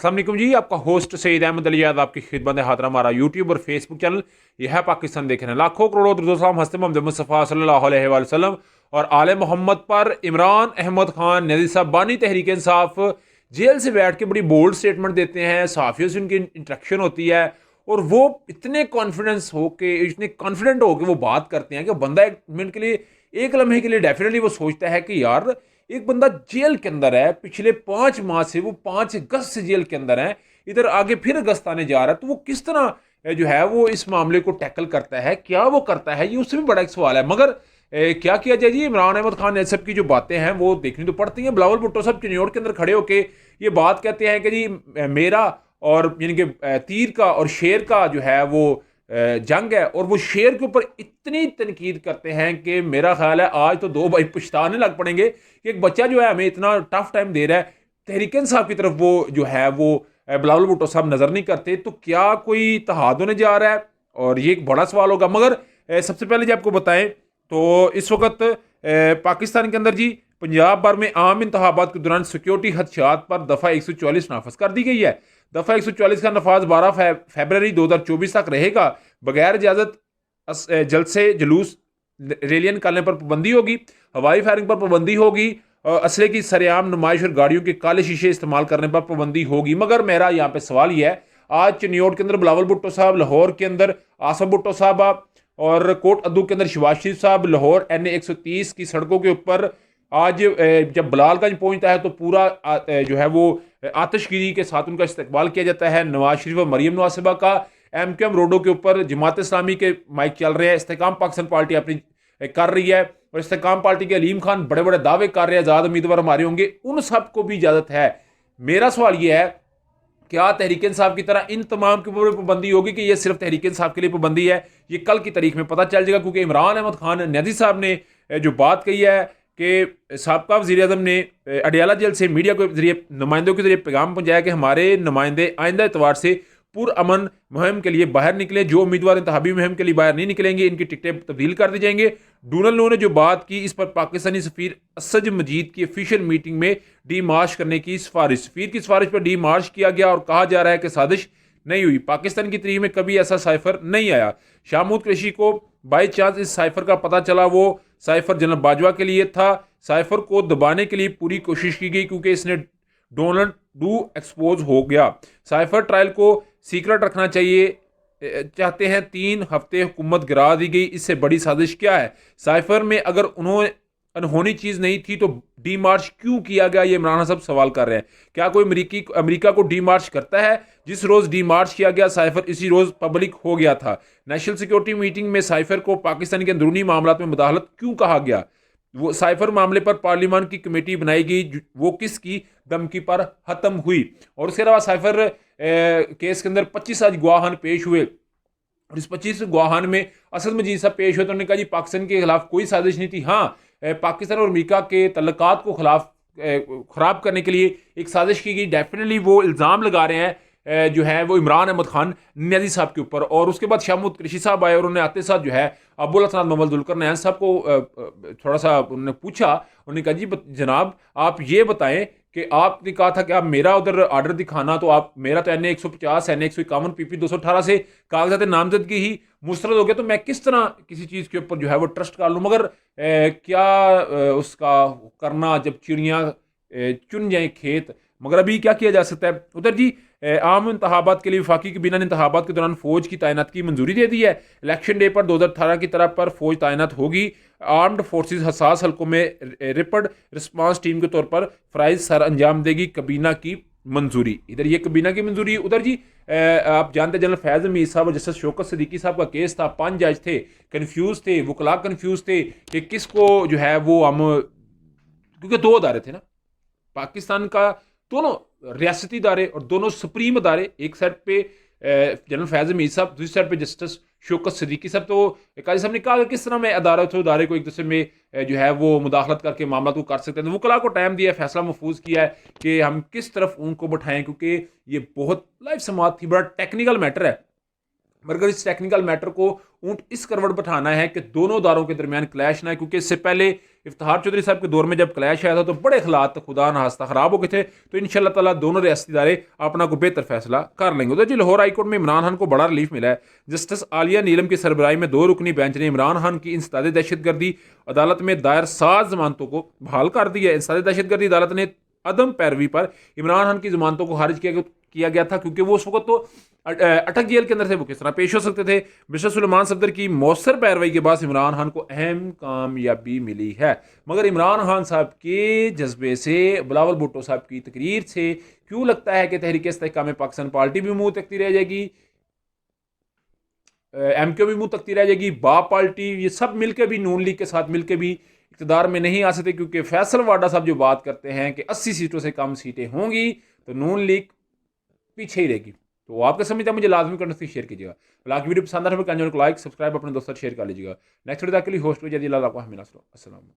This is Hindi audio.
अस्सलाम वालेकुम जी, आपका होस्ट सईद अहमद अली याद आपकी खिदमत है। हाथ हमारा यूट्यूब और फेसबुक चैनल यह है पाकिस्तान देख रहे हैं। लाखों करोड़ों दुरूद हस्ते मोहम्मद मुस्तफ़ा सल्लल्लाहु अलैहि वसल्लम और आले मोहम्मद पर इमरान अहमद खान नदी साहब बानी तहरीक इंसाफ जेल से बैठ के बड़ी बोल्ड स्टेटमेंट देते हैं। सहाफ़ियों से उनकी इंटरेक्शन होती है और वो इतने कॉन्फिडेंस हो के इतने कॉन्फिडेंट हो के वो बात करते हैं कि बंदा एक मिनट के लिए, एक लम्हे के लिए डेफिनेटली वो सोचता है कि यार एक बंदा जेल के अंदर है, पिछले 5 माह से वो 5 अगस्त से जेल के अंदर है, इधर आगे फिर अगस्त आने जा रहा है, तो वो किस तरह जो है वो इस मामले को टैकल करता है, क्या वो करता है, ये उससे भी बड़ा एक सवाल है। मगर क्या किया जाए जी, इमरान अहमद खान सब की जो बातें हैं वो देखनी तो पड़ती हैं। बिलावल भुट्टो साहब चिन्योट के अंदर खड़े होके ये बात कहते हैं कि जी मेरा और यानी कि तीर का और शेर का जो है वो जंग है, और वो शेर के ऊपर इतनी तनकीद करते हैं कि मेरा ख्याल है आज तो दो भाई पछताने लग पड़ेंगे कि एक बच्चा जो है हमें इतना टफ टाइम दे रहा है। तहरीक इंसाफ की तरफ वो जो है वो बिलावल भुट्टो साहब नजर नहीं करते, तो क्या कोई इत्तेहाद होने जा रहा है, और ये एक बड़ा सवाल होगा। मगर सबसे पहले जो आपको बताएं तो इस वक्त पाकिस्तान के अंदर जी पंजाब भर में आम इंतखाबात के दौरान सिक्योरिटी खदशात पर दफ़ा 144 नाफज कर दी गई है। दफ़ा 144 का नफाज 12 फरवरी 2024 तक रहेगा। बगैर इजाज़त जलसे जुलूस रैलियां निकालने पर पाबंदी होगी, हवाई फायरिंग पर पाबंदी होगी, असले की सरेआम नुमाइश और गाड़ियों के काले शीशे इस्तेमाल करने पर पाबंदी होगी। मगर मेरा यहाँ पे सवाल यह है, आज चिन्योट के अंदर बिलावल भुट्टो साहब, लाहौर के अंदर आसफ भुट्टो साहब और कोट अद्दू के अंदर शहबाज शरीफ साहब, लाहौर NA 130 की सड़कों के ऊपर आज जब बलालगंज पहुंचता है तो पूरा जो है वो आतिशगिरी के साथ उनका इस्तकबाल किया जाता है। नवाज शरीफ और मरीम नवाज साहिबा का MQM रोडों के ऊपर जमात इस्लामी के माइक चल रहे हैं। इस्तेकाम पाकिस्तान पार्टी अपनी कर रही है, और इस्तेकाम पार्टी के अलीम खान बड़े बड़े दावे कर रहे हैं आज़ाद उम्मीदवार हमारे होंगे, उन सबको भी इजाज़त है। मेरा सवाल यह है, क्या तहरीक इंसाफ की तरह इन तमाम के ऊपर पाबंदी होगी कि ये सिर्फ तहरीक इंसाफ के लिए पाबंदी है? ये कल की तारीख में पता चल जाएगा, क्योंकि इमरान अहमद खान नदी साहब ने जो बात कही है कि साबका वज़ीर आज़म ने अडियाला जेल से मीडिया के जरिए नुमाइंदों के जरिए पैगाम पहुंचाया कि हमारे नुमाइंदे आइंदा एतवार से पुरअमन मुहिम के लिए बाहर निकले। जो उम्मीदवार इंतखाबी मुहिम के लिए बाहर नहीं निकलेंगे इनकी टिकटें तब्दील कर दी जाएंगे। डोनाल्ड लो ने जो बात की, इस पर पाकिस्तानी सफ़ीर असद मजीद की ऑफिशियल मीटिंग में डी मार्च करने की सिफारिश, सफ़ीर की सिफारिश पर डी मार्च किया गया और कहा जा रहा है कि साजिश नहीं हुई। पाकिस्तान की तारीख में कभी ऐसा साइफर नहीं आया। शाहमूद कुरैशी को बाई चांस इस साइफर का पता चला, वो साइफर जनरल बाजवा के लिए था। साइफर को दबाने के लिए पूरी कोशिश की गई क्योंकि इसने डोनाल्ड डू एक्सपोज हो गया। साइफर ट्रायल को सीक्रेट रखना चाहिए चाहते हैं, 3 हफ्ते हुकूमत गिरा दी गई, इससे बड़ी साजिश क्या है? साइफर में अगर उन्होंने अनहोनी चीज़ नहीं थी तो डी मार्च क्यों किया गया, ये इमरान साहब सवाल कर रहे हैं। क्या कोई अमेरिका को डी मार्च करता है? जिस रोज़ डी मार्च किया गया साइफर इसी रोज़ पब्लिक हो गया था। नेशनल सिक्योरिटी मीटिंग में साइफर को पाकिस्तान के अंदरूनी मामला में मुदाखलत क्यों कहा गया? वो साइफर मामले पर पार्लियामान की कमेटी बनाई गई, वो किसकी धमकी पर खत्म हुई? और उसके अलावा साइफर केस के अंदर 25 आज गवाहान पेश हुए, और इस 25 गवाहान में असद मजीद साहब पेश हुए तो उन्होंने कहा जी पाकिस्तान के खिलाफ कोई साजिश नहीं थी। हाँ, पाकिस्तान और अमेरिका के तल्लुकात को खराब करने के लिए एक साजिश की गई। डेफिनेटली वो इल्ज़ाम लगा रहे हैं जो है वो इमरान अहमद खान नदी साहब के ऊपर। और उसके बाद शाहमूद कुरैशी साहब आए और उन्होंने आते साथ जो है अब्दुल हसन मोहम्मद जुल्कर नैन साहब को थोड़ा सा उन्होंने पूछा। उन्होंने कहा जी जनाब आप ये बताएं कि आपने कहा था कि आप मेरा उधर आर्डर दिखाना, तो आप मेरा तो NA 150 NA 151 PP 218 से कागजात नामजदगी ही मुस्तरद हो गया, तो मैं किस तरह किसी चीज़ के ऊपर जो है वो ट्रस्ट कर लूँ? मगर क्या उसका करना जब चिड़ियाँ चुन जाए खेत। मगर अभी क्या किया जा सकता है? उधर जी आम इंतखाबात के लिए वफाकी काबीना ने इंतखाबात के दौरान फौज की तैनात की मंजूरी दे दी है। इलेक्शन डे पर 2018 की तरह पर फौज तैनात होगी। आर्म्ड फोर्सेस हसास हल्कों में रैपिड रिस्पांस टीम के तौर पर फ़राइज़ सर अंजाम देगी। काबीना की मंजूरी, इधर ये काबीना की मंजूरी। उधर जी आप जानते जनरल फैज़ हमीद साहब और जस्टिस शौकत सिद्दीकी साहब का केस था, 5 जज थे, कन्फ्यूज़ थे, वकला कन्फ्यूज़ थे कि किसको जो है वो हम, क्योंकि 2 अदारे थे ना पाकिस्तान का, दोनों रियासती इदारे और दोनों सुप्रीम अदारे, एक साइड पे जनरल फैज़ हमीद साहब, दूसरी साइड पे जस्टिस शौकत सिद्दीकी साहब। तो काजी साहब ने कहा कि किस तरह मैं अदारे को एक दूसरे में जो है वो मुदाखलत करके मामला को कर सकते हैं। तो वकला को टाइम दिया, फैसला महफूज किया है कि हम किस तरफ उनको बैठाएं, क्योंकि ये बहुत लाइफ समात थी, बड़ा टेक्निकल मैटर है। मगर इस टेक्निकल मैटर को ऊंट इस करवट बैठाना है कि दोनों दारों के दरमियान क्लैश ना है, क्योंकि इससे पहले इफ्तिखार चौधरी साहब के दौर में जब क्लैश आया था तो बड़े हालात खुदा न खास्ता खराब हो गए थे। तो इंशाल्लाह ताला दोनों रियासती इदारे अपना को बेहतर फैसला कर लेंगे। उधर जी लाहौर हाईकोर्ट में इमरान खान को बड़ा रिलीफ मिला है। जस्टिस आलिया नीलम की सरबराही में 2 रुकनी बेंच ने इमरान खान की इंसदाद दहशतगर्दी अदालत में दायर 7 जमानतों को बहाल कर दी है। इंसदाद दहशतगर्दी अदालत ने अदम पैरवी पर इमरान खान की जमानतों को खारिज किया गया था, क्योंकि वो उस वक्त तो अटक जेल के अंदर से वो किस तरह पेश हो सकते थे। मिस्टर सुलेमान सफदर की मौसर पैरवाई के बाद इमरान खान को अहम कामयाबी मिली है। मगर इमरान खान साहब के जज्बे से, बिलावल भुट्टो साहब की तकरीर से क्यों लगता है कि तहरीक इस्तेहकाम पाकिस्तान पार्टी भी मुंह तकती रह जाएगी, MQ भी मुंह तकती रह जाएगी, बाप पार्टी, ये सब मिलकर भी, नून लीग के साथ मिलकर भी इक़्तिदार में नहीं आ सकते, क्योंकि फैसल वाडा साहब जो बात करते हैं कि 80 सीटों से कम सीटें होंगी तो नून लीग पीछे ही रहेगी। तो आपका समझता है, मुझे लाजमी करना से शेयर कीजिएगा। लाइक वीडियो पसंद आ रहा है, चैनल को लाइक सब्सक्राइब अपने दोस्तों शेयर कर लीजिएगा। नेक्स्ट वीडियो के लिए होस्ट हो जाइए। अल्लाह आपको हमें अस्सलाम।